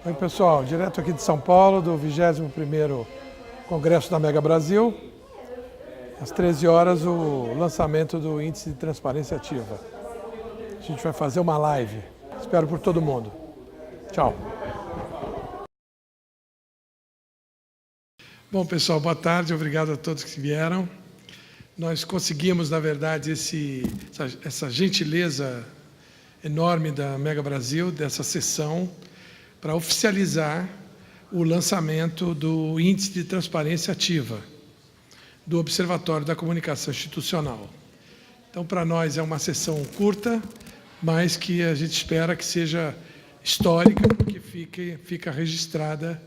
Oi, pessoal, direto aqui de São Paulo, do 21º Congresso da Mega Brasil. Às 13 horas, o lançamento do Índice de Transparência Ativa. A gente vai fazer uma live. Espero por todo mundo. Tchau. Bom, pessoal, boa tarde. Obrigado a todos que vieram. Nós conseguimos, na verdade, essa gentileza enorme da Mega Brasil, dessa sessão, para oficializar o lançamento do Índice de Transparência Ativa, do Observatório da Comunicação Institucional. Então, para nós é uma sessão curta, mas que a gente espera que seja histórica, porque fica registrada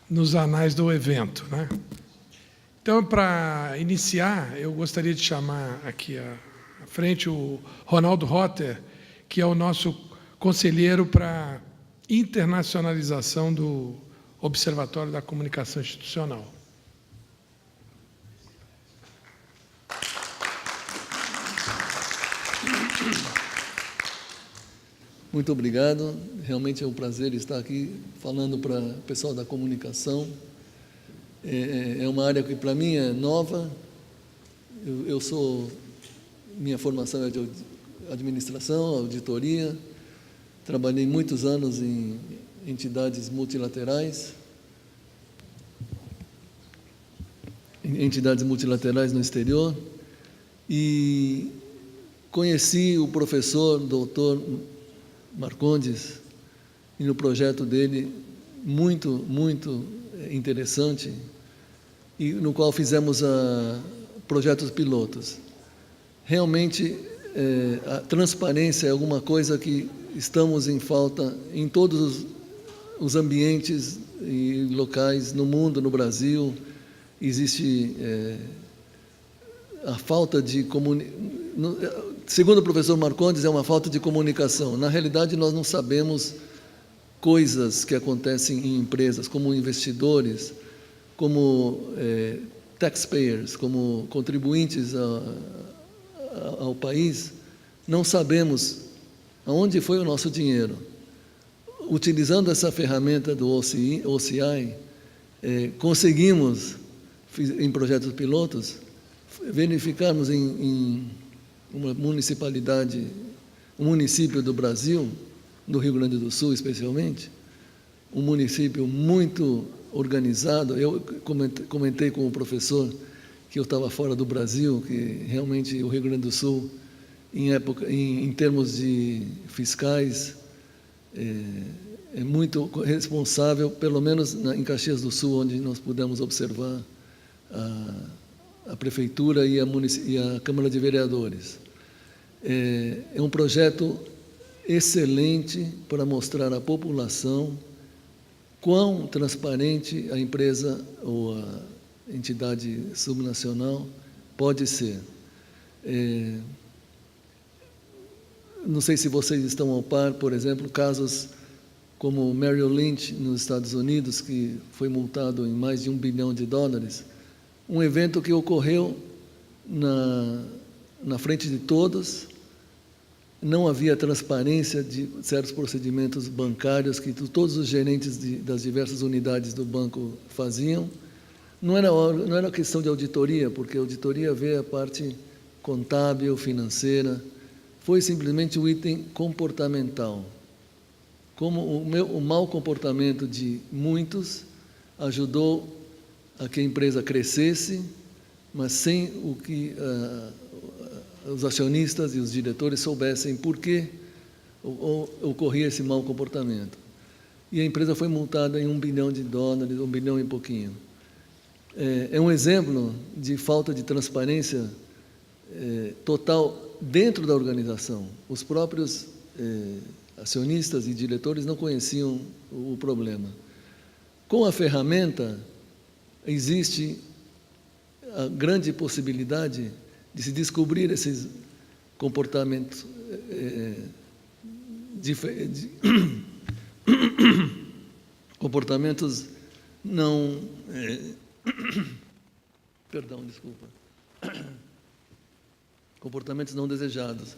nos anais do evento, né? Então, para iniciar, eu gostaria de chamar aqui à frente o Ronaldo Rotter, que é o nosso conselheiro para internacionalização do Observatório da Comunicação Institucional. Muito obrigado. Realmente é um prazer estar aqui falando para o pessoal da comunicação. É uma área que, para mim, é nova. Minha formação é de administração, auditoria. Trabalhei muitos anos em entidades multilaterais. No exterior. E conheci o professor, doutor Marcondes, e no projeto dele, muito interessante, e no qual fizemos projetos pilotos. Realmente, a transparência é alguma coisa que estamos em falta em todos os ambientes e locais no mundo, no Brasil. Existe a falta de segundo o professor Marcondes, é uma falta de comunicação. Na realidade, nós não sabemos coisas que acontecem em empresas, como investidores, como taxpayers, como contribuintes ao país, não sabemos aonde foi o nosso dinheiro. Utilizando essa ferramenta do OCI, conseguimos, em projetos pilotos, verificarmos em uma municipalidade, um município do Brasil, do Rio Grande do Sul especialmente, um município muito organizado. Eu comentei com o professor que eu estava fora do Brasil, que realmente o Rio Grande do Sul, em termos de fiscais, é muito responsável, pelo menos em Caxias do Sul, onde nós pudemos observar a Prefeitura e a Câmara de Vereadores. É um projeto excelente para mostrar à população quão transparente a empresa ou a entidade subnacional pode ser. Não sei se vocês estão ao par, por exemplo, casos como o Merrill Lynch, nos Estados Unidos, que foi multado em mais de $1 bilhão, um evento que ocorreu na frente de todos. Não havia transparência de certos procedimentos bancários que todos os gerentes das diversas unidades do banco faziam. Não era questão de auditoria, porque a auditoria vê a parte contábil, financeira. Foi simplesmente um item comportamental. Como o mau comportamento de muitos ajudou a que a empresa crescesse, mas sem o que os acionistas e os diretores soubessem por que ocorria esse mau comportamento. E a empresa foi multada em $1 bilhão, $1 bilhão e pouquinho. É um exemplo de falta de transparência total dentro da organização. Os próprios acionistas e diretores não conheciam o problema. Com a ferramenta, existe a grande possibilidade de se descobrir esses comportamentos comportamentos não comportamentos não desejados.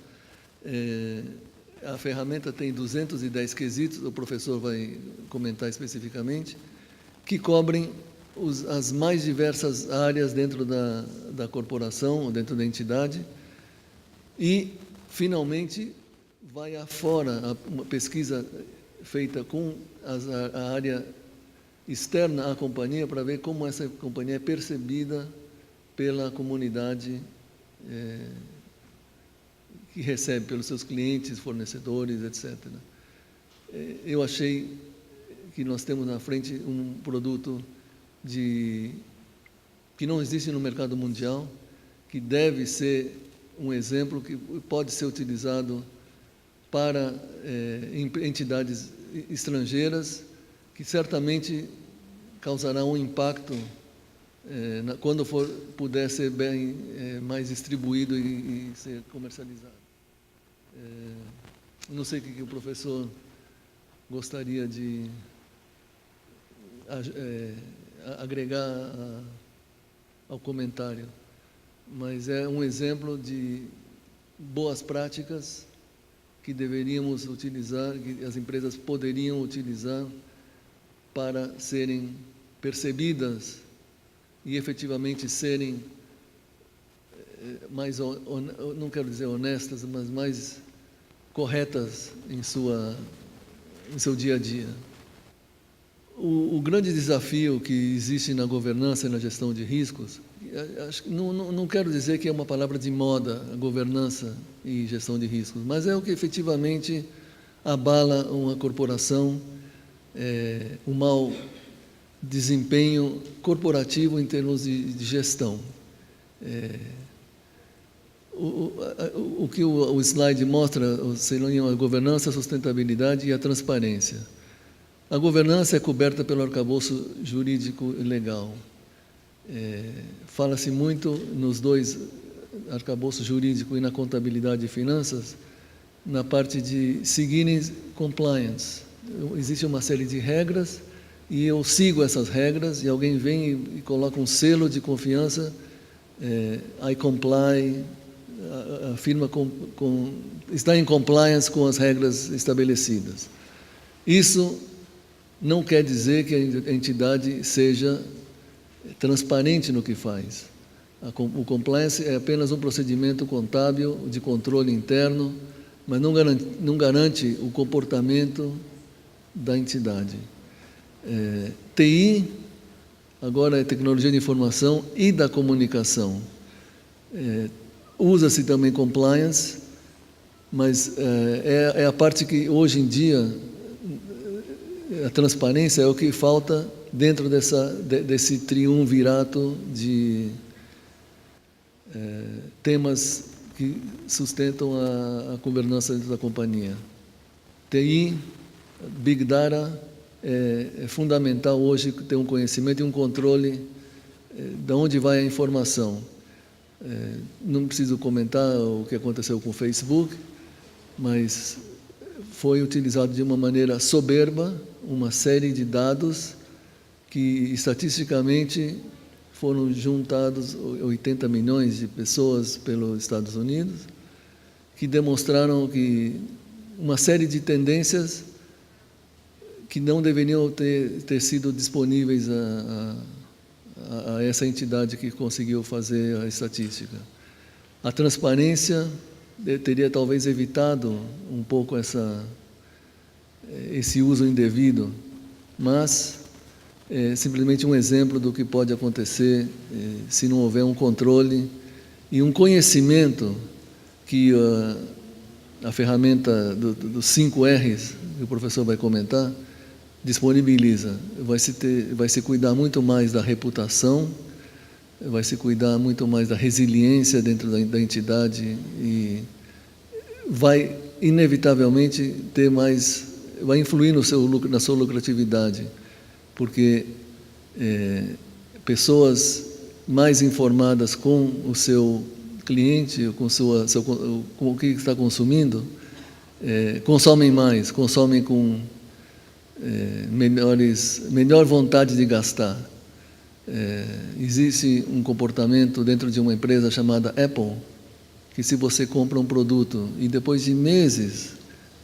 A ferramenta tem 210 quesitos, o professor vai comentar especificamente, que cobrem as mais diversas áreas dentro da corporação, ou dentro da entidade, e, finalmente, vai afora uma pesquisa feita com a área externa à companhia para ver como essa companhia é percebida pela comunidade que recebe, pelos seus clientes, fornecedores, etc. Eu achei que nós temos na frente um produto que não existe no mercado mundial, que deve ser um exemplo que pode ser utilizado para entidades estrangeiras, que certamente causará um impacto quando puder ser bem mais distribuído e ser comercializado. Não sei o que o professor gostaria de agregar ao comentário, mas é um exemplo de boas práticas que deveríamos utilizar, que as empresas poderiam utilizar para serem percebidas e efetivamente serem mais, não quero dizer honestas, mas mais corretas em seu dia a dia. O grande desafio que existe na governança e na gestão de riscos, não quero dizer que é uma palavra de moda, a governança e gestão de riscos, mas é o que efetivamente abala uma corporação, o mau desempenho corporativo em termos de gestão. O que o slide mostra seriam a governança, a sustentabilidade e a transparência. A governança é coberta pelo arcabouço jurídico e legal. Fala-se muito nos dois arcabouços jurídico e na contabilidade e finanças, na parte de seguirem compliance. Existe uma série de regras e eu sigo essas regras e alguém vem e coloca um selo de confiança, I comply, a firma está em compliance com as regras estabelecidas. Isso não quer dizer que a entidade seja transparente no que faz. O compliance é apenas um procedimento contábil de controle interno, mas não garante o comportamento da entidade. TI, agora é tecnologia de informação e da comunicação. Usa-se também compliance, mas é a parte que hoje em dia a transparência é o que falta dentro desse triunvirato de temas que sustentam a governança dentro da companhia. TI, Big Data, é fundamental hoje ter um conhecimento e um controle de onde vai a informação. Não preciso comentar o que aconteceu com o Facebook, mas foi utilizado de uma maneira soberba uma série de dados que, estatisticamente, foram juntados 80 milhões de pessoas pelos Estados Unidos, que demonstraram que uma série de tendências que não deveriam ter sido disponíveis a essa entidade que conseguiu fazer a estatística. A transparência teria talvez evitado um pouco esse uso indevido, mas é simplesmente um exemplo do que pode acontecer se não houver um controle e um conhecimento que a ferramenta dos 5 R's, que o professor vai comentar, disponibiliza. Vai se cuidar muito mais da reputação, vai se cuidar muito mais da resiliência dentro da entidade e vai, inevitavelmente, vai influir na sua lucratividade, porque pessoas mais informadas com o seu cliente, com o que está consumindo, consomem mais, consomem com melhor vontade de gastar. Existe um comportamento dentro de uma empresa chamada Apple, que se você compra um produto e depois de meses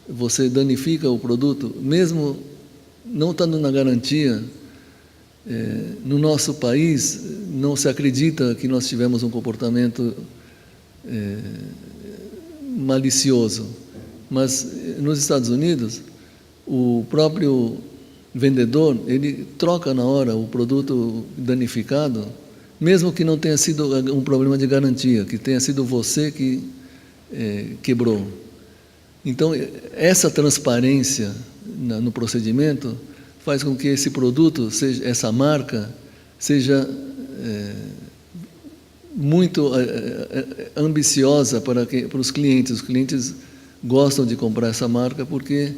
você danifica o produto, mesmo não estando na garantia, no nosso país não se acredita que nós tivemos um comportamento malicioso, mas nos Estados Unidos o próprio vendedor, ele troca na hora o produto danificado, mesmo que não tenha sido um problema de garantia, que tenha sido você que quebrou. Então, essa transparência no procedimento faz com que esse produto, essa marca, seja muito ambiciosa para os clientes. Os clientes gostam de comprar essa marca porque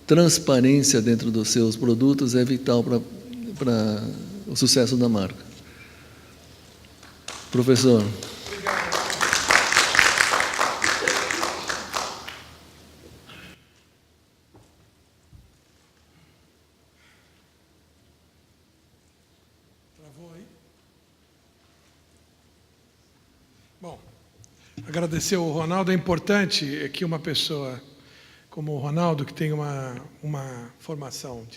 transparência dentro dos seus produtos é vital para o sucesso da marca. Professor. Travou aí? Bom, agradecer ao Ronaldo. É importante que uma pessoa como o Ronaldo, que tem uma formação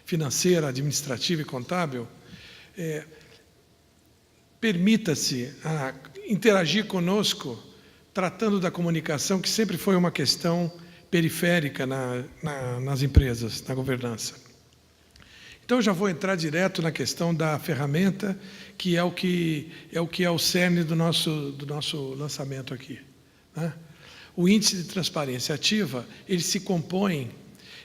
financeira, administrativa e contábil, permita-se interagir conosco, tratando da comunicação, que sempre foi uma questão periférica nas empresas, na governança. Então, eu já vou entrar direto na questão da ferramenta, que é o cerne do nosso lançamento aqui, né? O índice de transparência ativa, ele se compõe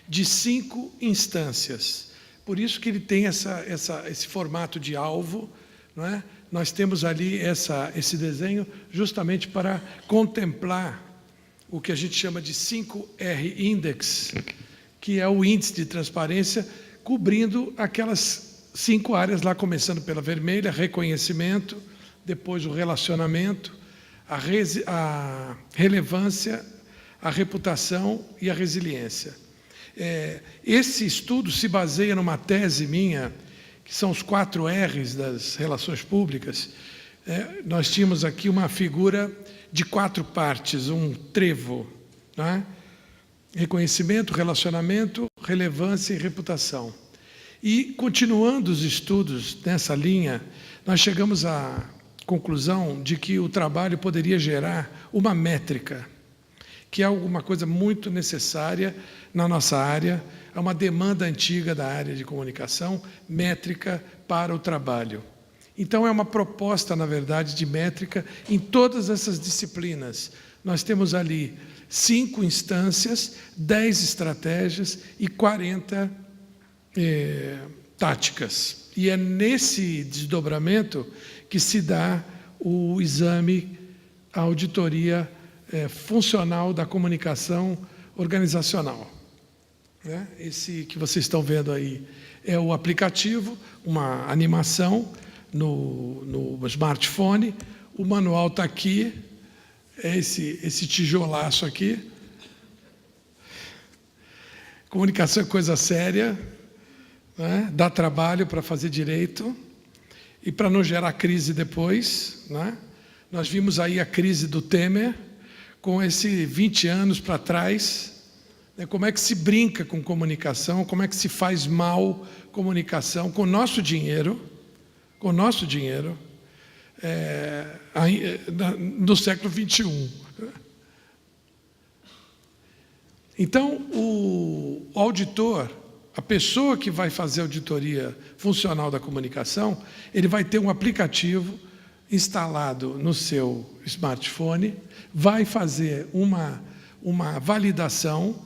de 5 instâncias. Por isso que ele tem esse formato de alvo, não é? Nós temos ali esse desenho justamente para contemplar o que a gente chama de 5R Index, que é o índice de transparência, cobrindo aquelas 5 áreas lá, começando pela vermelha, reconhecimento, depois o relacionamento, a relevância, a reputação e a resiliência. Esse estudo se baseia numa tese minha, que são os 4 R's das relações públicas. Nós tínhamos aqui uma figura de 4 partes, um trevo, né? Reconhecimento, relacionamento, relevância e reputação. E, continuando os estudos nessa linha, nós chegamos à conclusão de que o trabalho poderia gerar uma métrica, que é alguma coisa muito necessária na nossa área, é uma demanda antiga da área de comunicação, métrica para o trabalho. Então, é uma proposta, na verdade, de métrica em todas essas disciplinas. Nós temos ali 5 instâncias, 10 estratégias e 40 táticas. E é nesse desdobramento que se dá o exame, a auditoria funcional da comunicação organizacional. Esse que vocês estão vendo aí é o aplicativo, uma animação no smartphone. O manual está aqui, é esse tijolaço aqui. Comunicação é coisa séria, né? Dá trabalho para fazer direito e para não gerar crise depois, né? Nós vimos aí a crise do Temer, com esse 20 anos para trás, né? Como é que se brinca com comunicação, como é que se faz mal comunicação com o nosso dinheiro, no século XXI. Então, o auditor, a pessoa que vai fazer a auditoria funcional da comunicação, ele vai ter um aplicativo instalado no seu smartphone, vai fazer uma validação.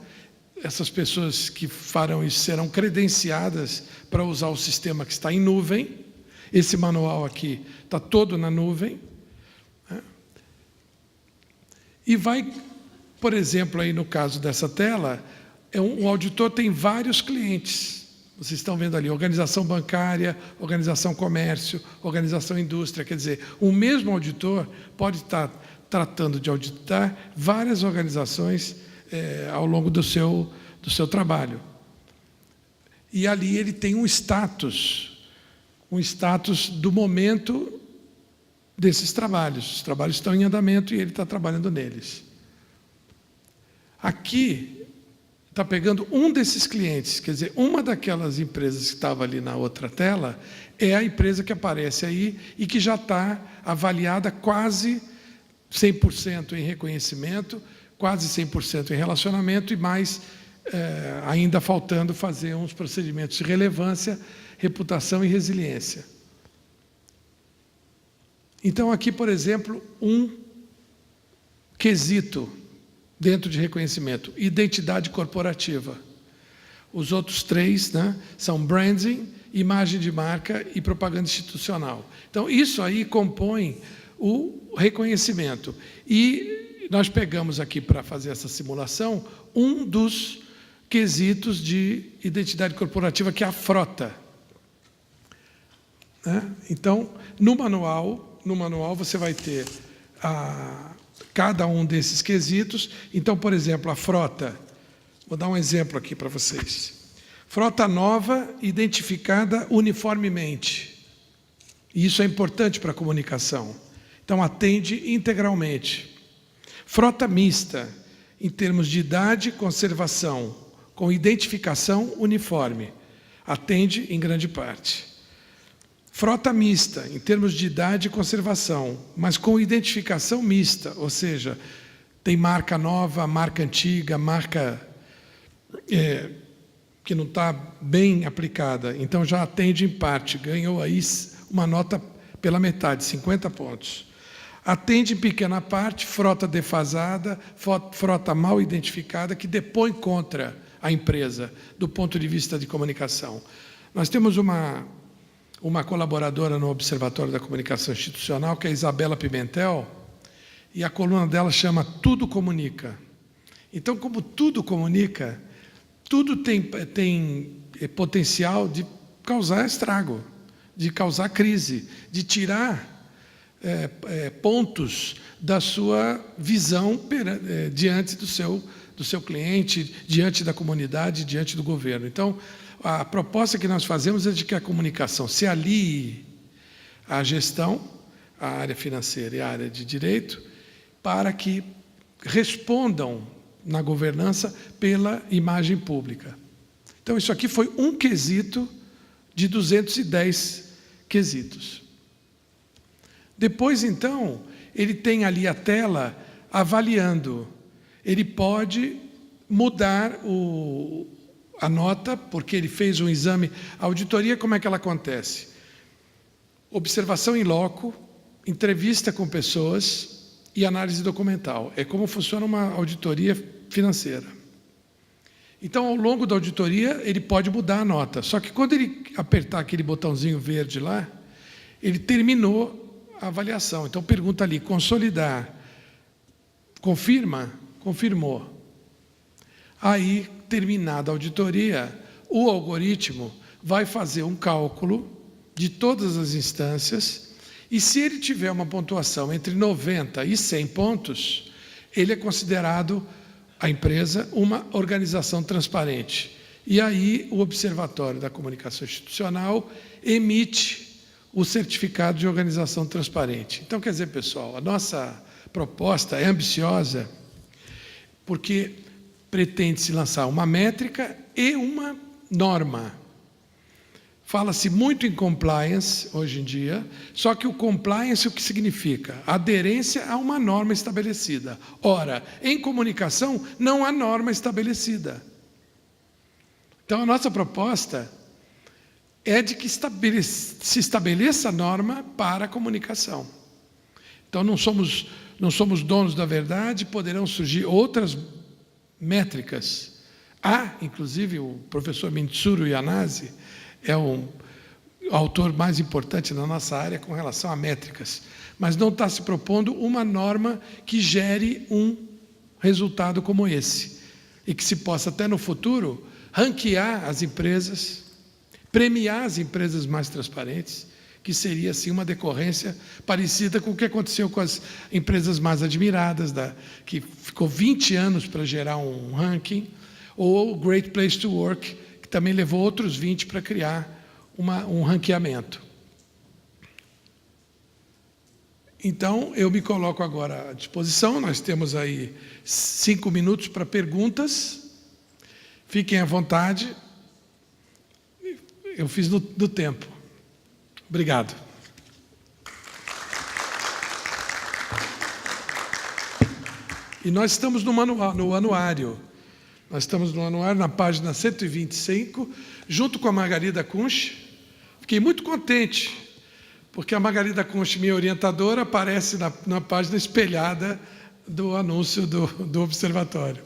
Essas pessoas que farão isso serão credenciadas para usar o sistema que está em nuvem. Esse manual aqui está todo na nuvem, né? E vai, por exemplo, aí no caso dessa tela, um auditor tem vários clientes. Vocês estão vendo ali, organização bancária, organização comércio, organização indústria. Quer dizer, o mesmo auditor pode estar tratando de auditar várias organizações ao longo do seu trabalho. E ali ele tem um status do momento desses trabalhos. Os trabalhos estão em andamento e ele está trabalhando neles. Aqui está pegando um desses clientes, quer dizer, uma daquelas empresas que estava ali na outra tela é a empresa que aparece aí e que já está avaliada quase 100% em reconhecimento, quase 100% em relacionamento e mais ainda faltando fazer uns procedimentos de relevância, reputação e resiliência. Então, aqui, por exemplo, um quesito dentro de reconhecimento, identidade corporativa. Os outros 3, né, são branding, imagem de marca e propaganda institucional. Então, isso aí compõe o reconhecimento. E nós pegamos aqui, para fazer essa simulação, um dos quesitos de identidade corporativa, que é a frota. Né? Então, no manual você vai ter cada um desses quesitos. Então, por exemplo, a frota, vou dar um exemplo aqui para vocês. Frota nova, identificada uniformemente. E isso é importante para a comunicação. Então, atende integralmente. Frota mista, em termos de idade, conservação, com identificação uniforme. Atende em grande parte. Frota mista, em termos de idade e conservação, mas com identificação mista, ou seja, tem marca nova, marca antiga, marca que não está bem aplicada, então já atende em parte, ganhou aí uma nota pela metade, 50 pontos. Atende em pequena parte, frota defasada, frota mal identificada, que depõe contra a empresa, do ponto de vista de comunicação. Nós temos uma colaboradora no Observatório da Comunicação Institucional, que é a Isabela Pimentel, e a coluna dela chama Tudo Comunica. Então, como tudo comunica, tudo tem potencial de causar estrago, de causar crise, de tirar pontos da sua visão diante do seu cliente, diante da comunidade, diante do governo. Então, a proposta que nós fazemos é de que a comunicação se alie à gestão, à área financeira e à área de direito, para que respondam na governança pela imagem pública. Então, isso aqui foi um quesito de 210 quesitos. Depois, então, ele tem ali a tela avaliando. Ele pode mudar a nota, porque ele fez um exame. A auditoria, como é que ela acontece? Observação em loco, entrevista com pessoas e análise documental. É como funciona uma auditoria financeira. Então, ao longo da auditoria, ele pode mudar a nota. Só que quando ele apertar aquele botãozinho verde lá, ele terminou a avaliação. Então, pergunta ali, consolidar. Confirma? Confirmou. Aí, terminada a auditoria, o algoritmo vai fazer um cálculo de todas as instâncias e, se ele tiver uma pontuação entre 90 e 100 pontos, ele é considerado, a empresa, uma organização transparente. E aí o Observatório da Comunicação Institucional emite o certificado de organização transparente. Então, quer dizer, pessoal, a nossa proposta é ambiciosa porque pretende-se lançar uma métrica e uma norma. Fala-se muito em compliance hoje em dia, só que o compliance o que significa? Aderência a uma norma estabelecida. Ora, em comunicação não há norma estabelecida. Então, a nossa proposta é de que se estabeleça a norma para a comunicação. Então, não somos donos da verdade, poderão surgir outras métricas. Há, inclusive, o professor Mitsuru Yanase é o autor mais importante na nossa área com relação a métricas, mas não está se propondo uma norma que gere um resultado como esse, e que se possa até no futuro ranquear as empresas, premiar as empresas mais transparentes, que seria assim uma decorrência parecida com o que aconteceu com as empresas mais admiradas, que ficou 20 anos para gerar um ranking, ou o Great Place to Work, que também levou outros 20 para criar um ranqueamento. Então, eu me coloco agora à disposição. Nós temos aí 5 minutos para perguntas. Fiquem à vontade. Eu fiz do tempo. Obrigado. E nós estamos no anuário. Nós estamos no anuário, na página 125, junto com a Margarida Kunsch. Fiquei muito contente, porque a Margarida Kunsch, minha orientadora, aparece na página espelhada do anúncio do observatório.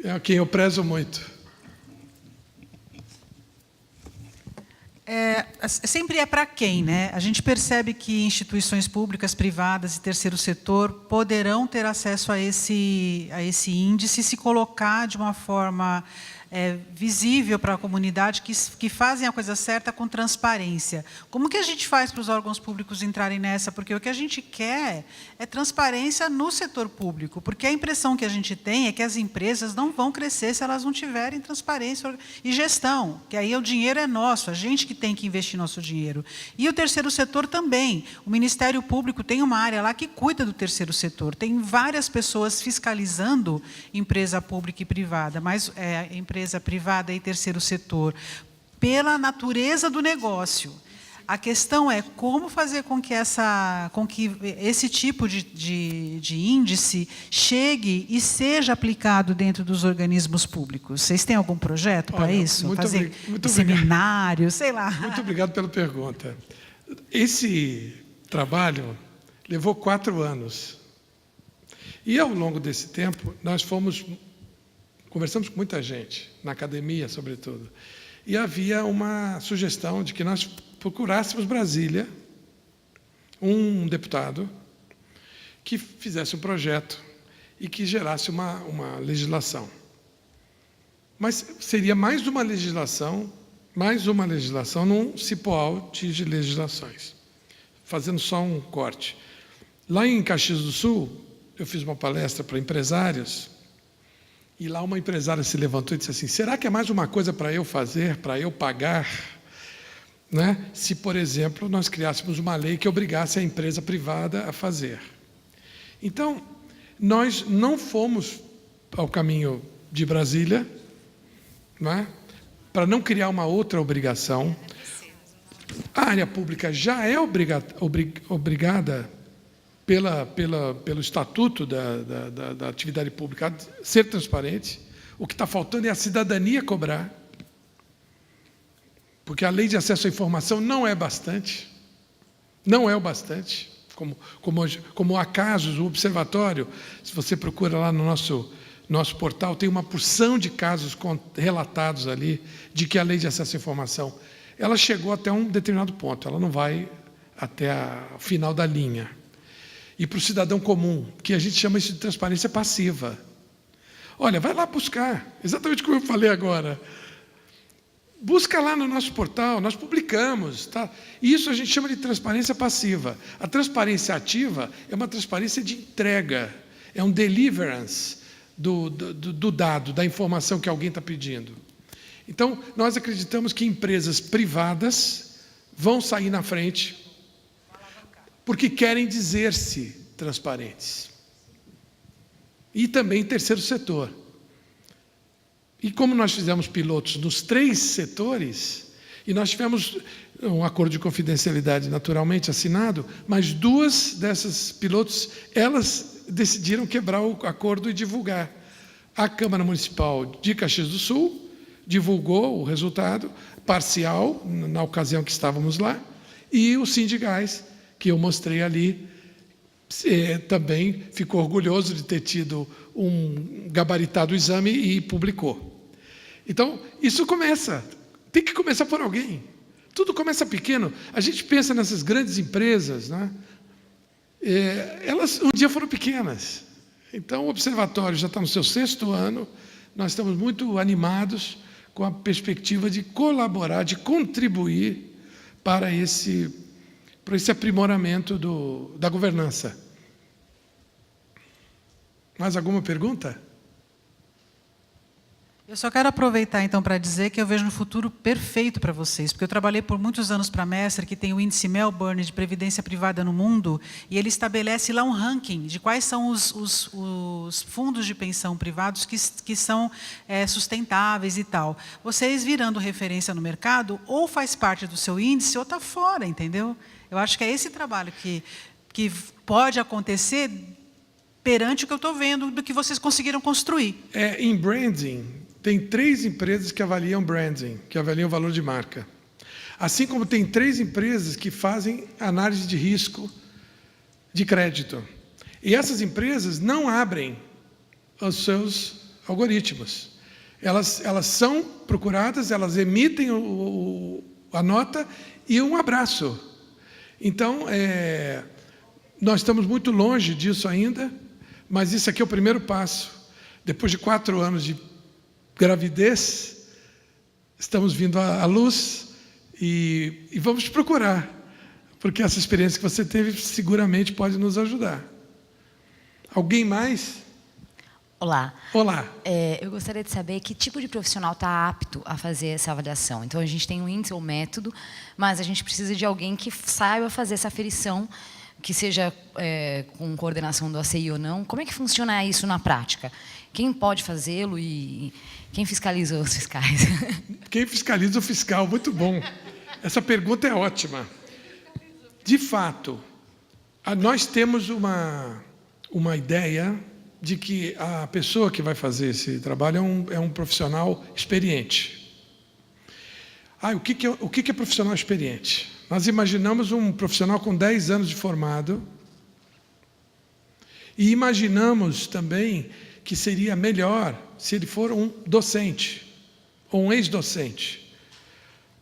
É a quem eu prezo muito. Sempre é para quem, né? A gente percebe que instituições públicas, privadas e terceiro setor poderão ter acesso a esse índice se colocar de uma forma visível para a comunidade, que fazem a coisa certa com transparência. Como que a gente faz para os órgãos públicos entrarem nessa? Porque o que a gente quer é transparência no setor público, porque a impressão que a gente tem é que as empresas não vão crescer se elas não tiverem transparência e gestão, que aí o dinheiro é nosso, a gente que tem que investir nosso dinheiro. E o terceiro setor também. O Ministério Público tem uma área lá que cuida do terceiro setor, tem várias pessoas fiscalizando empresa pública e privada, mas empresa privada e terceiro setor, pela natureza do negócio. A questão é como fazer com que esse tipo de índice chegue e seja aplicado dentro dos organismos públicos. Vocês têm algum projeto para isso? Fazer seminário, sei lá. Muito obrigado pela pergunta. Esse trabalho levou 4 anos. E, ao longo desse tempo, nós conversamos com muita gente, na academia, sobretudo, e havia uma sugestão de que nós procurássemos Brasília, um deputado, que fizesse um projeto e que gerasse uma legislação. Mas seria mais uma legislação num cipoal de legislações, fazendo só um corte. Lá em Caxias do Sul, eu fiz uma palestra para empresários, e lá uma empresária se levantou e disse assim: será que é mais uma coisa para eu fazer, para eu pagar, né? Se, por exemplo, nós criássemos uma lei que obrigasse a empresa privada a fazer. Então, nós não fomos ao caminho de Brasília, né? Para não criar uma outra obrigação. A área pública já é obrigada pelo Estatuto da Atividade Pública a ser transparente. O que está faltando é a cidadania cobrar, porque a Lei de Acesso à Informação não é bastante, não é o bastante, como há casos, o Observatório, se você procura lá no nosso portal, tem uma porção de casos relatados ali, de que a Lei de Acesso à Informação, ela chegou até um determinado ponto, ela não vai até o final da linha. E para o cidadão comum, que a gente chama isso de transparência passiva. Olha, vai lá buscar, exatamente como eu falei agora. Busca lá no nosso portal, nós publicamos. Tá? Isso a gente chama de transparência passiva. A transparência ativa é uma transparência de entrega, é um deliverance do dado, da informação que alguém está pedindo. Então, nós acreditamos que empresas privadas vão sair na frente porque querem dizer-se transparentes. E também terceiro setor. E como nós fizemos pilotos nos 3 setores, e nós tivemos um acordo de confidencialidade naturalmente assinado, mas 2 dessas pilotos, elas decidiram quebrar o acordo e divulgar. A Câmara Municipal de Caxias do Sul divulgou o resultado parcial, na ocasião que estávamos lá, e o Sindigás, que eu mostrei ali, também ficou orgulhoso de ter tido um gabaritado exame e publicou. Então, isso tem que começar por alguém. Tudo começa pequeno. A gente pensa nessas grandes empresas, né? Elas um dia foram pequenas. Então, o Observatório já está no seu 6º ano, nós estamos muito animados com a perspectiva de colaborar, de contribuir para esse aprimoramento da governança. Mais alguma pergunta? Eu só quero aproveitar, então, para dizer que eu vejo um futuro perfeito para vocês, porque eu trabalhei por muitos anos para a Mestre, que tem o índice Melbourne de previdência privada no mundo, e ele estabelece lá um ranking de quais são os fundos de pensão privados que são sustentáveis e tal. Vocês, virando referência no mercado, ou faz parte do seu índice, ou está fora, entendeu? Eu acho que é esse trabalho que pode acontecer perante o que eu estou vendo, do que vocês conseguiram construir. Em branding, tem 3 empresas que avaliam branding, que avaliam o valor de marca. Assim como tem 3 empresas que fazem análise de risco de crédito. E essas empresas não abrem os seus algoritmos. Elas são procuradas, elas emitem a nota e um abraço. Então, nós estamos muito longe disso ainda, mas isso aqui é o primeiro passo. Depois de 4 anos de gravidez, estamos vindo à luz e vamos procurar, porque essa experiência que você teve seguramente pode nos ajudar. Alguém mais? Olá. Olá. Eu gostaria de saber que tipo de profissional está apto a fazer essa avaliação. Então, a gente tem um índice ou método, mas a gente precisa de alguém que saiba fazer essa aferição, que seja com coordenação do ACI ou não. Como é que funciona isso na prática? Quem pode fazê-lo e quem fiscaliza os fiscais? Quem fiscaliza o fiscal? Muito bom. Essa pergunta é ótima. De fato, nós temos uma ideia de que a pessoa que vai fazer esse trabalho é um profissional experiente. O que é profissional experiente? Nós imaginamos um profissional com 10 anos de formado e imaginamos também que seria melhor se ele for um docente ou um ex-docente,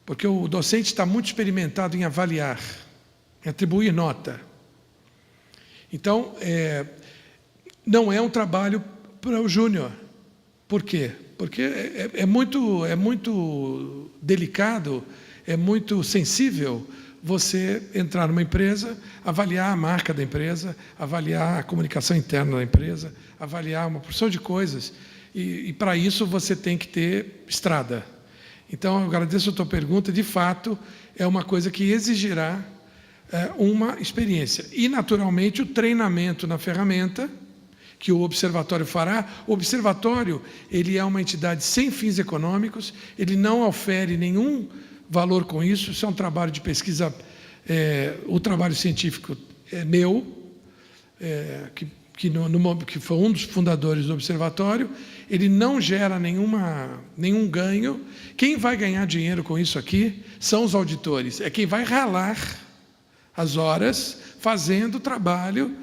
porque o docente está muito experimentado em avaliar, em atribuir nota. Então, não é um trabalho para o júnior. Por quê? Porque é muito delicado, é muito sensível você entrar numa empresa, avaliar a marca da empresa, avaliar a comunicação interna da empresa, avaliar uma porção de coisas, e para isso você tem que ter estrada. Então, eu agradeço a tua pergunta, de fato, é uma coisa que exigirá uma experiência. E, naturalmente, o treinamento na ferramenta, que o Observatório fará. O Observatório, ele é uma entidade sem fins econômicos, ele não ofere nenhum valor com isso, isso é um trabalho de pesquisa, o trabalho científico é meu, que foi um dos fundadores do Observatório, ele não gera nenhum ganho. Quem vai ganhar dinheiro com isso aqui são os auditores, é quem vai ralar as horas fazendo o trabalho,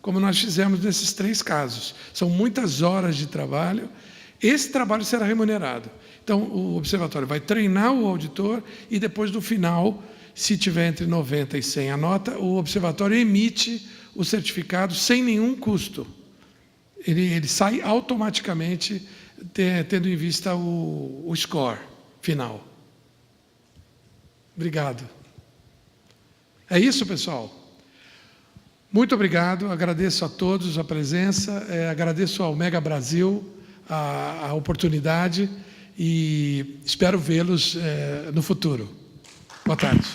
como nós fizemos nesses 3 casos. São muitas horas de trabalho. Esse trabalho será remunerado. Então, o Observatório vai treinar o auditor e depois, no final, se tiver entre 90 e 100 a nota, o Observatório emite o certificado sem nenhum custo. Ele sai automaticamente, tendo em vista o score final. Obrigado. É isso, pessoal. Muito obrigado, agradeço a todos a presença, agradeço ao Mega Brasil a oportunidade e espero vê-los no futuro. Boa tarde.